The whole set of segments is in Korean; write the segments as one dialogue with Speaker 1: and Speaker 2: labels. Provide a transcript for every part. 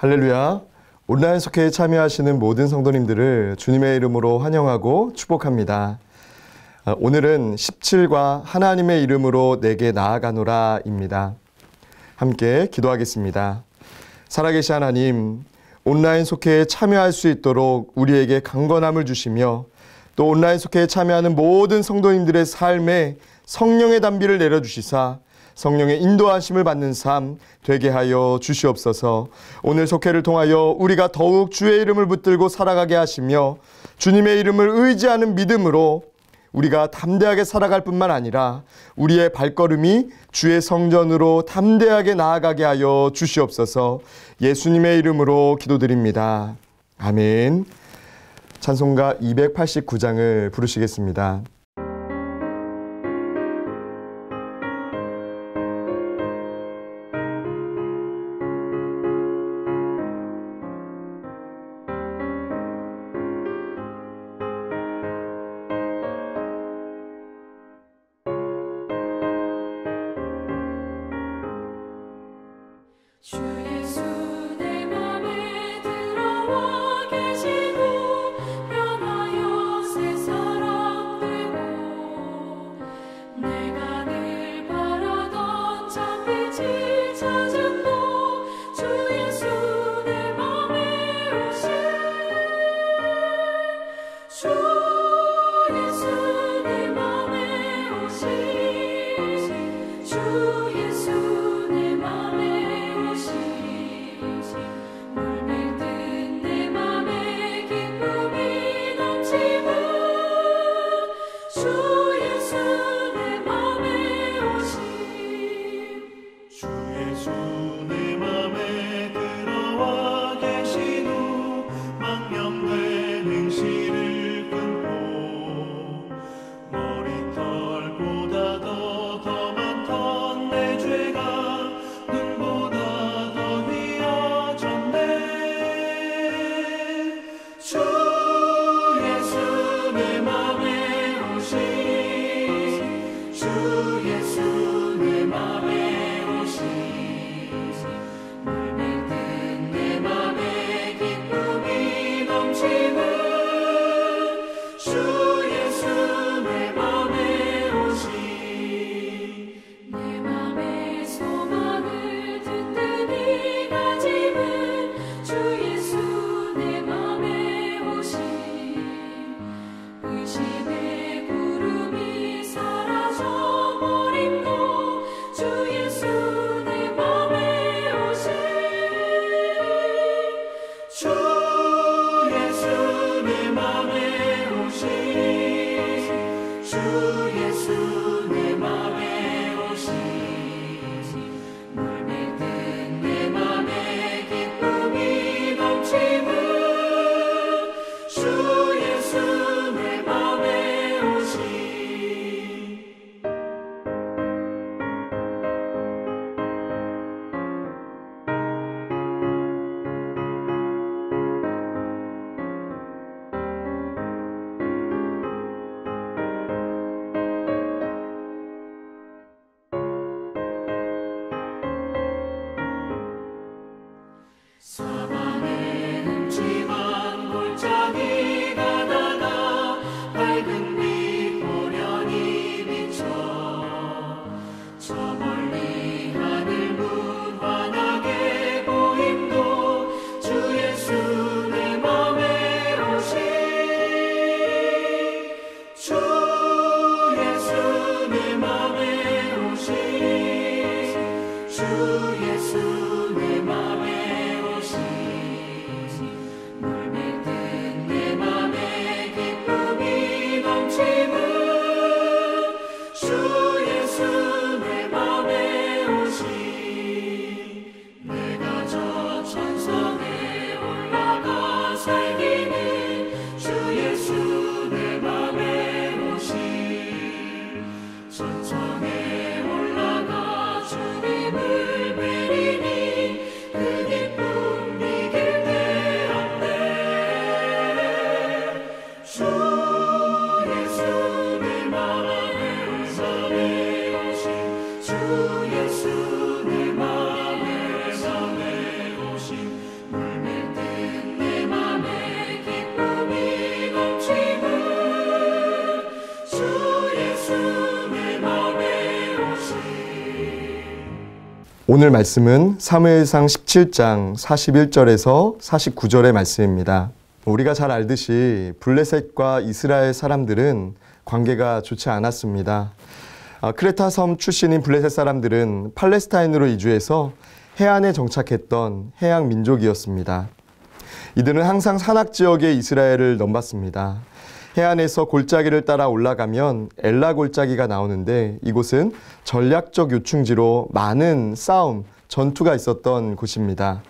Speaker 1: 할렐루야. 온라인 속회에 참여하시는 모든 성도님들을 주님의 이름으로 환영하고 축복합니다. 오늘은 17과 하나님의 이름으로 내게 나아가노라 입니다. 함께 기도하겠습니다. 살아계신 하나님, 온라인 속회에 참여할 수 있도록 우리에게 강건함을 주시며 또 온라인 속회에 참여하는 모든 성도님들의 삶에 성령의 단비를 내려주시사 성령의 인도하심을 받는 삶 되게 하여 주시옵소서. 오늘 속회를 통하여 우리가 더욱 주의 이름을 붙들고 살아가게 하시며 주님의 이름을 의지하는 믿음으로 우리가 담대하게 살아갈 뿐만 아니라 우리의 발걸음이 주의 성전으로 담대하게 나아가게 하여 주시옵소서. 예수님의 이름으로 기도드립니다. 아멘. 찬송가 289장을 부르시겠습니다.
Speaker 2: 주 예수 내 맘에 들어와 계시고 변하여 새 사람 되고 내가 늘 바라던 참빛을 찾은 너 주 예수 내 맘에 오신 주 예수 내 맘에 오신 주 예수 내 맘에 물밀듯 내 맘에 기쁨이 넘치고 주 예수 내 맘에 오신
Speaker 3: 주 예수 내 맘에 들어와 계신 후 망령된 행실을 끊고 머리털보다 더 많던 내 죄가
Speaker 1: 오늘 말씀은 사무엘상 17장 41절에서 49절의 말씀입니다. 우리가 잘 알듯이 블레셋과 이스라엘 사람들은 관계가 좋지 않았습니다. 크레타 섬 출신인 블레셋 사람들은 팔레스타인으로 이주해서 해안에 정착했던 해양 민족이었습니다. 이들은 항상 산악 지역의 이스라엘을 넘봤습니다. 해안에서 골짜기를 따라 올라가면 엘라 골짜기가 나오는데 이곳은 전략적 요충지로 많은 싸움, 전투가 있었던 곳입니다.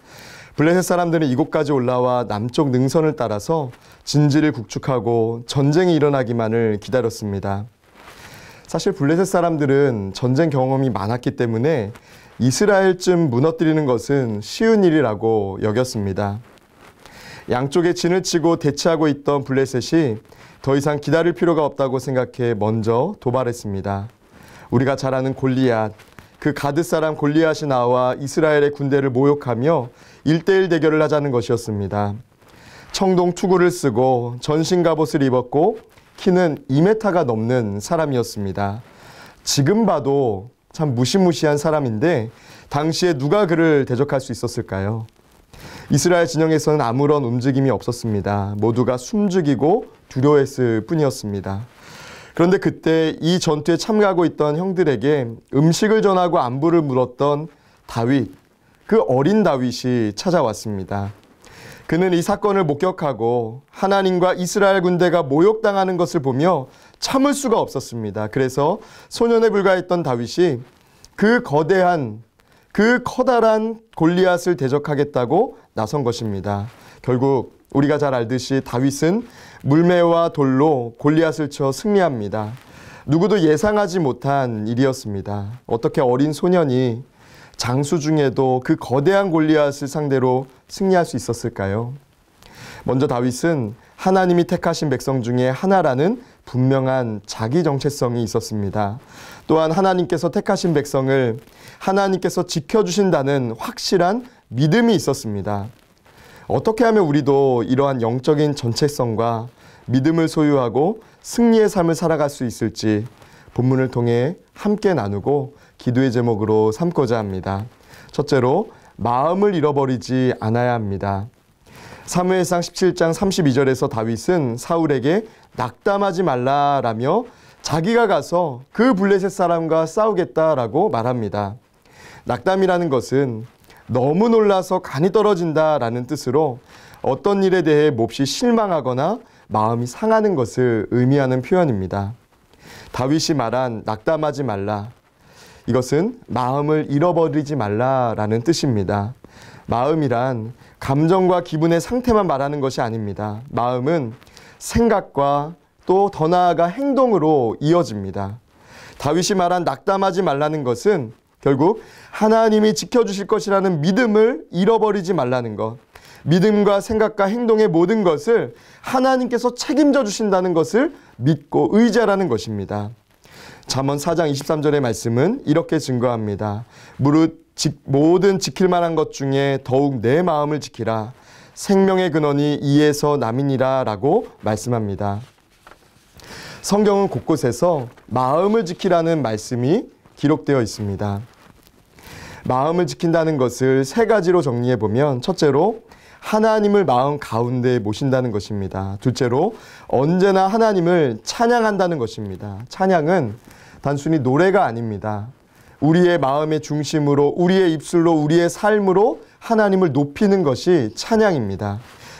Speaker 1: 블레셋 사람들은 이곳까지 올라와 남쪽 능선을 따라서 진지를 국축하고 전쟁이 일어나기만을 기다렸습니다. 사실 블레셋 사람들은 전쟁 경험이 많았기 때문에 이스라엘쯤 무너뜨리는 것은 쉬운 일이라고 여겼습니다. 양쪽에 진을 치고 대치하고 있던 블레셋이 더 이상 기다릴 필요가 없다고 생각해 먼저 도발했습니다. 우리가 잘 아는 골리앗, 그 가드 사람 골리앗이 나와 이스라엘의 군대를 모욕하며 1대1 대결을 하자는 것이었습니다. 청동 투구를 쓰고 전신 갑옷을 입었고 키는 2m가 넘는 사람이었습니다. 지금 봐도 참 무시무시한 사람인데 당시에 누가 그를 대적할 수 있었을까요? 이스라엘 진영에서는 아무런 움직임이 없었습니다. 모두가 숨죽이고 두려워했을 뿐이었습니다. 그런데 그때 이 전투에 참가하고 있던 형들에게 음식을 전하고 안부를 물었던 다윗, 그 어린 다윗이 찾아왔습니다. 그는 이 사건을 목격하고 하나님과 이스라엘 군대가 모욕당하는 것을 보며 참을 수가 없었습니다. 그래서 소년에 불과했던 다윗이 그 커다란 골리앗을 대적하겠다고 나선 것입니다. 결국 우리가 잘 알듯이 다윗은 물매와 돌로 골리앗을 쳐 승리합니다. 누구도 예상하지 못한 일이었습니다. 어떻게 어린 소년이 장수 중에도 그 거대한 골리앗을 상대로 승리할 수 있었을까요? 먼저 다윗은 하나님이 택하신 백성 중에 하나라는 분명한 자기 정체성이 있었습니다. 또한 하나님께서 택하신 백성을 하나님께서 지켜주신다는 확실한 믿음이 있었습니다. 어떻게 하면 우리도 이러한 영적인 정체성과 믿음을 소유하고 승리의 삶을 살아갈 수 있을지 본문을 통해 함께 나누고 기도의 제목으로 삼고자 합니다. 첫째로, 마음을 잃어버리지 않아야 합니다. 사무엘상 17장 32절에서 다윗은 사울에게 낙담하지 말라라며 자기가 가서 그 블레셋 사람과 싸우겠다라고 말합니다. 낙담이라는 것은 너무 놀라서 간이 떨어진다라는 뜻으로 어떤 일에 대해 몹시 실망하거나 마음이 상하는 것을 의미하는 표현입니다. 다윗이 말한 낙담하지 말라, 이것은 마음을 잃어버리지 말라라는 뜻입니다. 마음이란 감정과 기분의 상태만 말하는 것이 아닙니다. 마음은 생각과 또 더 나아가 행동으로 이어집니다. 다윗이 말한 낙담하지 말라는 것은 결국 하나님이 지켜주실 것이라는 믿음을 잃어버리지 말라는 것, 믿음과 생각과 행동의 모든 것을 하나님께서 책임져 주신다는 것을 믿고 의지하라는 것입니다. 잠언 4장 23절의 말씀은 이렇게 증거합니다. 무릇 모든 지킬 만한 것 중에 더욱 내 마음을 지키라. 생명의 근원이 이에서 남이니라 라고 말씀합니다. 성경은 곳곳에서 마음을 지키라는 말씀이 기록되어 있습니다. 마음을 지킨다는 것을 세 가지로 정리해 보면, 첫째로 하나님을 마음 가운데 모신다는 것입니다. 둘째로 언제나 하나님을 찬양한다는 것입니다. 찬양은 단순히 노래가 아닙니다. 우리의 마음의 중심으로, 우리의 입술로, 우리의 삶으로 하나님을 높이는 것이 찬양입니다.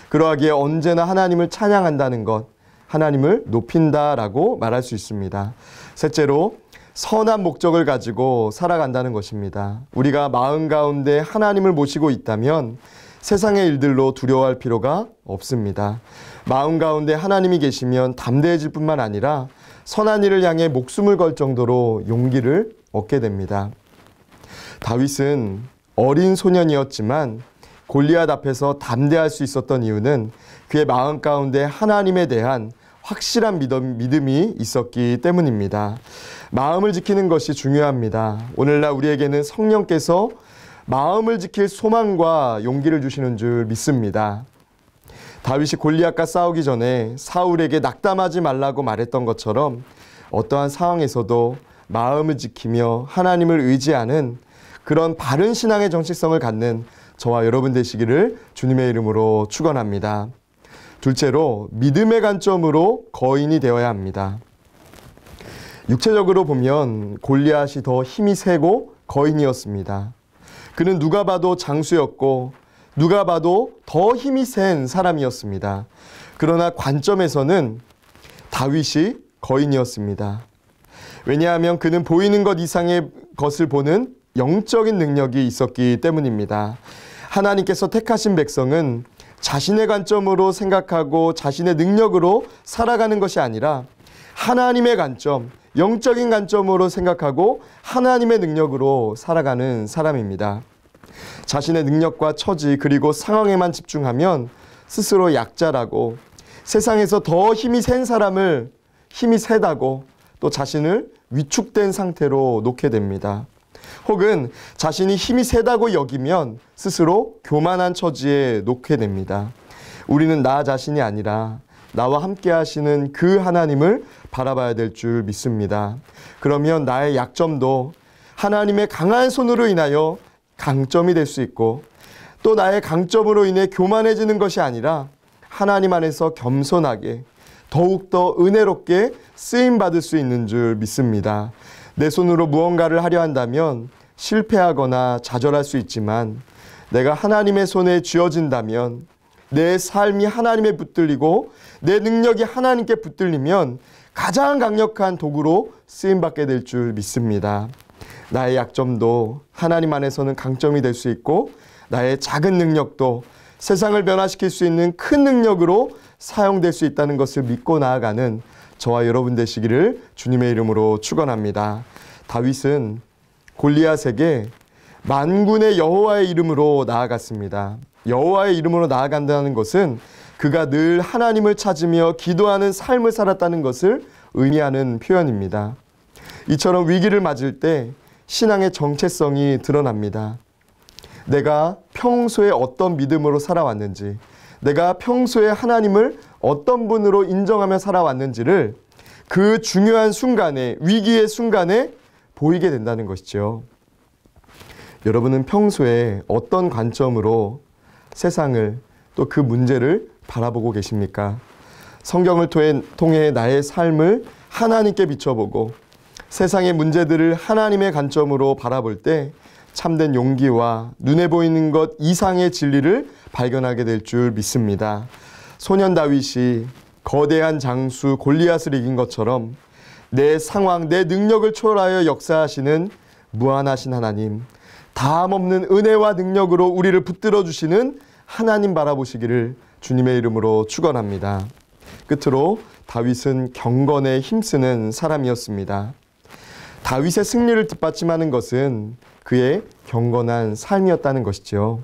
Speaker 1: 그러하기에 언제나 하나님을 찬양한다는 것, 하나님을 높인다라고 말할 수 있습니다. 셋째로 선한 목적을 가지고 살아간다는 것입니다. 우리가 마음 가운데 하나님을 모시고 있다면 세상의 일들로 두려워할 필요가 없습니다. 마음 가운데 하나님이 계시면 담대해질 뿐만 아니라 선한 일을 향해 목숨을 걸 정도로 용기를 얻게 됩니다. 다윗은 어린 소년이었지만 골리앗 앞에서 담대할 수 있었던 이유는 그의 마음 가운데 하나님에 대한 확실한 믿음이 있었기 때문입니다. 마음을 지키는 것이 중요합니다. 오늘날 우리에게는 성령께서 마음을 지킬 소망과 용기를 주시는 줄 믿습니다. 다윗이 골리앗과 싸우기 전에 사울에게 낙담하지 말라고 말했던 것처럼 어떠한 상황에서도 마음을 지키며 하나님을 의지하는 그런 바른 신앙의 정체성을 갖는 저와 여러분 되시기를 주님의 이름으로 축원합니다. 둘째로 믿음의 관점으로 거인이 되어야 합니다. 육체적으로 보면 골리앗이 더 힘이 세고 거인이었습니다. 그는 누가 봐도 장수였고 누가 봐도 더 힘이 센 사람이었습니다. 그러나 관점에서는 다윗이 거인이었습니다. 왜냐하면 그는 보이는 것 이상의 것을 보는 영적인 능력이 있었기 때문입니다. 하나님께서 택하신 백성은 자신의 관점으로 생각하고 자신의 능력으로 살아가는 것이 아니라 하나님의 관점, 영적인 관점으로 생각하고 하나님의 능력으로 살아가는 사람입니다. 자신의 능력과 처지 그리고 상황에만 집중하면 스스로 약자라고, 세상에서 더 힘이 센 사람을 힘이 세다고 또 자신을 위축된 상태로 놓게 됩니다. 혹은 자신이 힘이 세다고 여기면 스스로 교만한 처지에 놓게 됩니다. 우리는 나 자신이 아니라 나와 함께 하시는 그 하나님을 바라봐야 될 줄 믿습니다. 그러면 나의 약점도 하나님의 강한 손으로 인하여 강점이 될 수 있고, 또 나의 강점으로 인해 교만해지는 것이 아니라 하나님 안에서 겸손하게 더욱더 은혜롭게 쓰임받을 수 있는 줄 믿습니다. 내 손으로 무언가를 하려 한다면 실패하거나 좌절할 수 있지만, 내가 하나님의 손에 쥐어진다면, 내 삶이 하나님에 붙들리고 내 능력이 하나님께 붙들리면 가장 강력한 도구로 쓰임받게 될 줄 믿습니다. 나의 약점도 하나님 안에서는 강점이 될 수 있고, 나의 작은 능력도 세상을 변화시킬 수 있는 큰 능력으로 사용될 수 있다는 것을 믿고 나아가는 저와 여러분 되시기를 주님의 이름으로 축원합니다. 다윗은 골리앗에게 만군의 여호와의 이름으로 나아갔습니다. 여호와의 이름으로 나아간다는 것은 그가 늘 하나님을 찾으며 기도하는 삶을 살았다는 것을 의미하는 표현입니다. 이처럼 위기를 맞을 때 신앙의 정체성이 드러납니다. 내가 평소에 어떤 믿음으로 살아왔는지, 내가 평소에 하나님을 어떤 분으로 인정하며 살아왔는지를 그 중요한 순간에, 위기의 순간에 보이게 된다는 것이죠. 여러분은 평소에 어떤 관점으로 세상을 또 그 문제를 바라보고 계십니까? 성경을 통해 나의 삶을 하나님께 비춰보고 세상의 문제들을 하나님의 관점으로 바라볼 때 참된 용기와 눈에 보이는 것 이상의 진리를 발견하게 될 줄 믿습니다. 소년 다윗이 거대한 장수 골리앗을 이긴 것처럼 내 상황, 내 능력을 초월하여 역사하시는 무한하신 하나님, 다함없는 은혜와 능력으로 우리를 붙들어 주시는 하나님 바라보시기를 주님의 이름으로 축원합니다. 끝으로 다윗은 경건에 힘쓰는 사람이었습니다. 다윗의 승리를 뒷받침하는 것은 그의 경건한 삶이었다는 것이죠.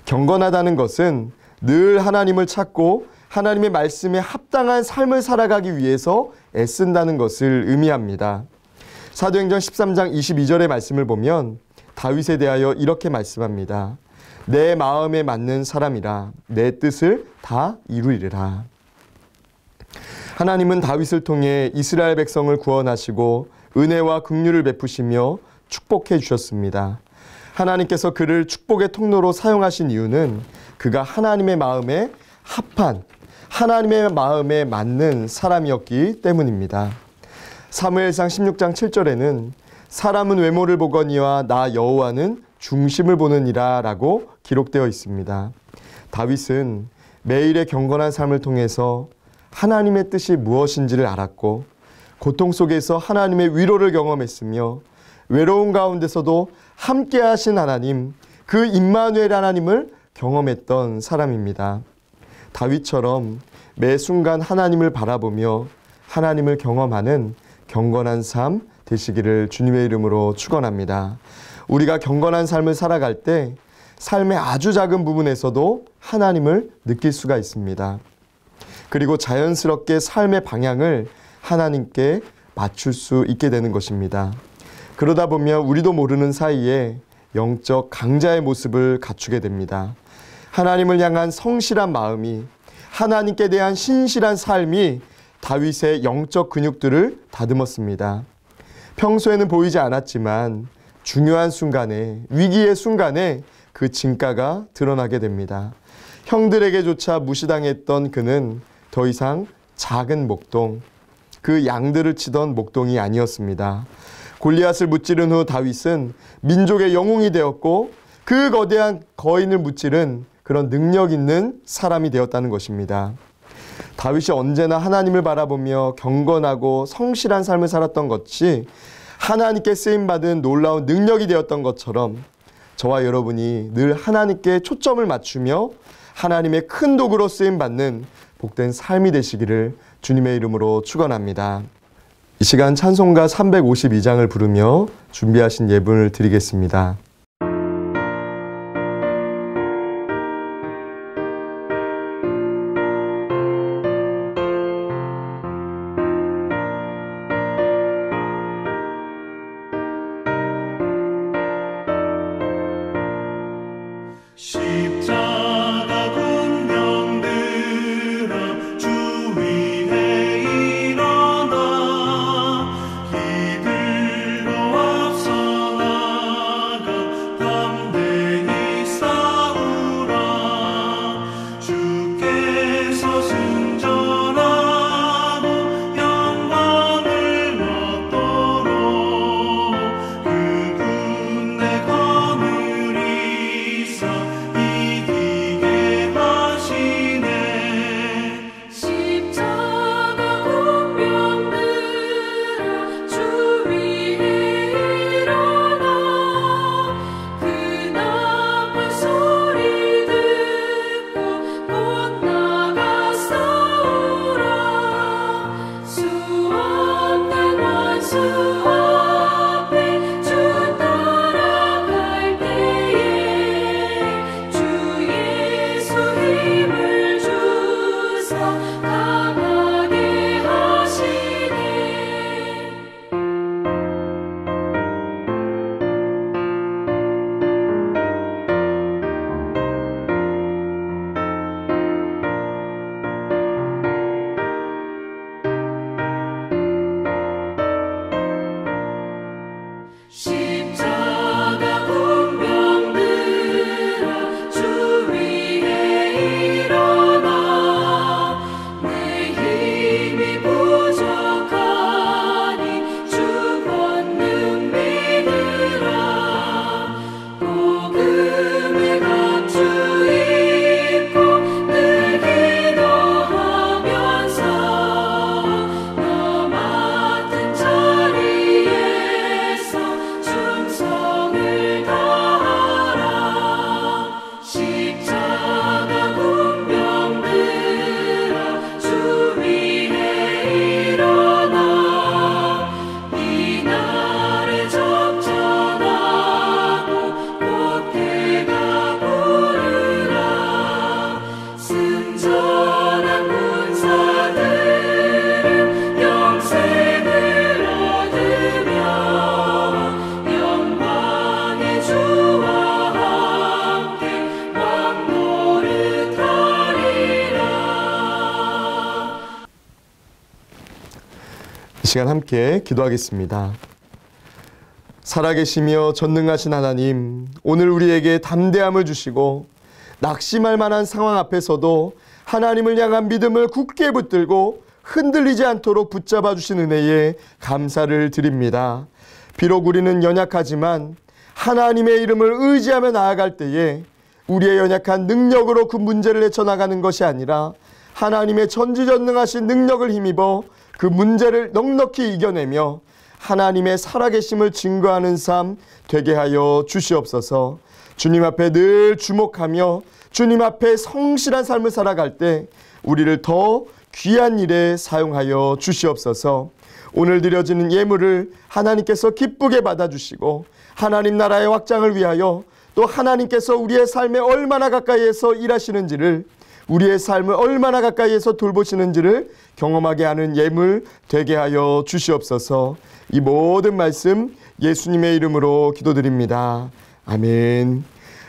Speaker 1: 경건하다는 것은 늘 하나님을 찾고 하나님의 말씀에 합당한 삶을 살아가기 위해서 애쓴다는 것을 의미합니다. 사도행전 13장 22절의 말씀을 보면 다윗에 대하여 이렇게 말씀합니다. 내 마음에 맞는 사람이라 내 뜻을 다 이루리라. 하나님은 다윗을 통해 이스라엘 백성을 구원하시고 은혜와 긍휼을 베푸시며 축복해 주셨습니다. 하나님께서 그를 축복의 통로로 사용하신 이유는 그가 하나님의 마음에 합한, 하나님의 마음에 맞는 사람이었기 때문입니다. 사무엘상 16장 7절에는 사람은 외모를 보거니와 나 여호와는 중심을 보느니라 라고 기록되어 있습니다. 다윗은 매일의 경건한 삶을 통해서 하나님의 뜻이 무엇인지를 알았고 고통 속에서 하나님의 위로를 경험했으며 외로운 가운데서도 함께 하신 하나님, 그 임마누엘 하나님을 경험했던 사람입니다. 다윗처럼 매 순간 하나님을 바라보며 하나님을 경험하는 경건한 삶 되시기를 주님의 이름으로 축원합니다. 우리가 경건한 삶을 살아갈 때 삶의 아주 작은 부분에서도 하나님을 느낄 수가 있습니다. 그리고 자연스럽게 삶의 방향을 하나님께 맞출 수 있게 되는 것입니다. 그러다 보면 우리도 모르는 사이에 영적 강자의 모습을 갖추게 됩니다. 하나님을 향한 성실한 마음이, 하나님께 대한 신실한 삶이 다윗의 영적 근육들을 다듬었습니다. 평소에는 보이지 않았지만 중요한 순간에, 위기의 순간에 그 진가가 드러나게 됩니다. 형들에게조차 무시당했던 그는 더 이상 작은 목동, 그 양들을 치던 목동이 아니었습니다. 골리앗을 무찌른 후 다윗은 민족의 영웅이 되었고 그 거대한 거인을 무찌른 그런 능력 있는 사람이 되었다는 것입니다. 다윗이 언제나 하나님을 바라보며 경건하고 성실한 삶을 살았던 것이 하나님께 쓰임받은 놀라운 능력이 되었던 것처럼 저와 여러분이 늘 하나님께 초점을 맞추며 하나님의 큰 도구로 쓰임받는 복된 삶이 되시기를 주님의 이름으로 축원합니다. 이 시간 찬송가 352장을 부르며 준비하신 예분을 드리겠습니다.
Speaker 3: 십자가 군병들아 주 위에 일어나 이들로 앞서 나가 담대히 싸우라 주께서 승전하고 영광을 얻도록 그 군대 거느리사 이기게 하시네.
Speaker 2: 십자가 군병들아 주 위에 일어나 그 나팔 소리 듣고 곧 나가 싸우라 수 없는 원수 앞에 주 따라갈 때에 주 예수 힘을 주사 강하게 하시네. 십자가 군병들아 주 위에 일어나 내 힘이 부족하니 주 권능 믿으라 복음의 감추 입고 늘 기도하면서 너 맡은 자리에서 충성을 다하라 십자가 군병들아 주 위에 일어나 이 날에 접전하고 보태가 부르라 승전한 군사들은 영생을 얻으며 영광의 주와 함께 왕 노릇하리라.
Speaker 1: 이 시간 함께 기도하겠습니다. 살아계시며 전능하신 하나님, 오늘 우리에게 담대함을 주시고 낙심할 만한 상황 앞에서도 하나님을 향한 믿음을 굳게 붙들고 흔들리지 않도록 붙잡아 주신 은혜에 감사를 드립니다. 비록 우리는 연약하지만 하나님의 이름을 의지하며 나아갈 때에 우리의 연약한 능력으로 그 문제를 헤쳐나가는 것이 아니라 하나님의 전지전능하신 능력을 힘입어 그 문제를 넉넉히 이겨내며 하나님의 살아계심을 증거하는 삶 되게 하여 주시옵소서. 주님 앞에 늘 주목하며 주님 앞에 성실한 삶을 살아갈 때 우리를 더 귀한 일에 사용하여 주시옵소서. 오늘 드려지는 예물을 하나님께서 기쁘게 받아주시고 하나님 나라의 확장을 위하여 또 하나님께서 우리의 삶에 얼마나 가까이에서 일하시는지를, 우리의 삶을 얼마나 가까이에서 돌보시는지를 경험하게 하는 예물 되게 하여 주시옵소서. 이 모든 말씀 예수님의 이름으로 기도드립니다. 아멘.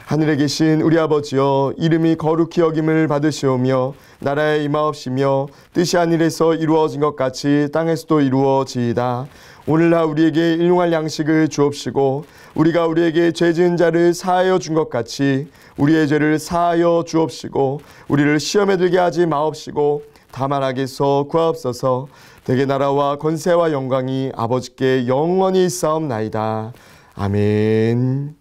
Speaker 1: 하늘에 계신 우리 아버지여, 이름이 거룩히 여김을 받으시오며 나라의 임하옵시며 뜻이 하늘에서 이루어진 것 같이 땅에서도 이루어지이다. 오늘날 우리에게 일용할 양식을 주옵시고 우리가 우리에게 죄 지은 자를 사하여 준 것 같이 우리의 죄를 사하여 주옵시고 우리를 시험에 들게 하지 마옵시고 다만 악에서 구하옵소서. 대개 나라와 권세와 영광이 아버지께 영원히 있사옵나이다. 아멘.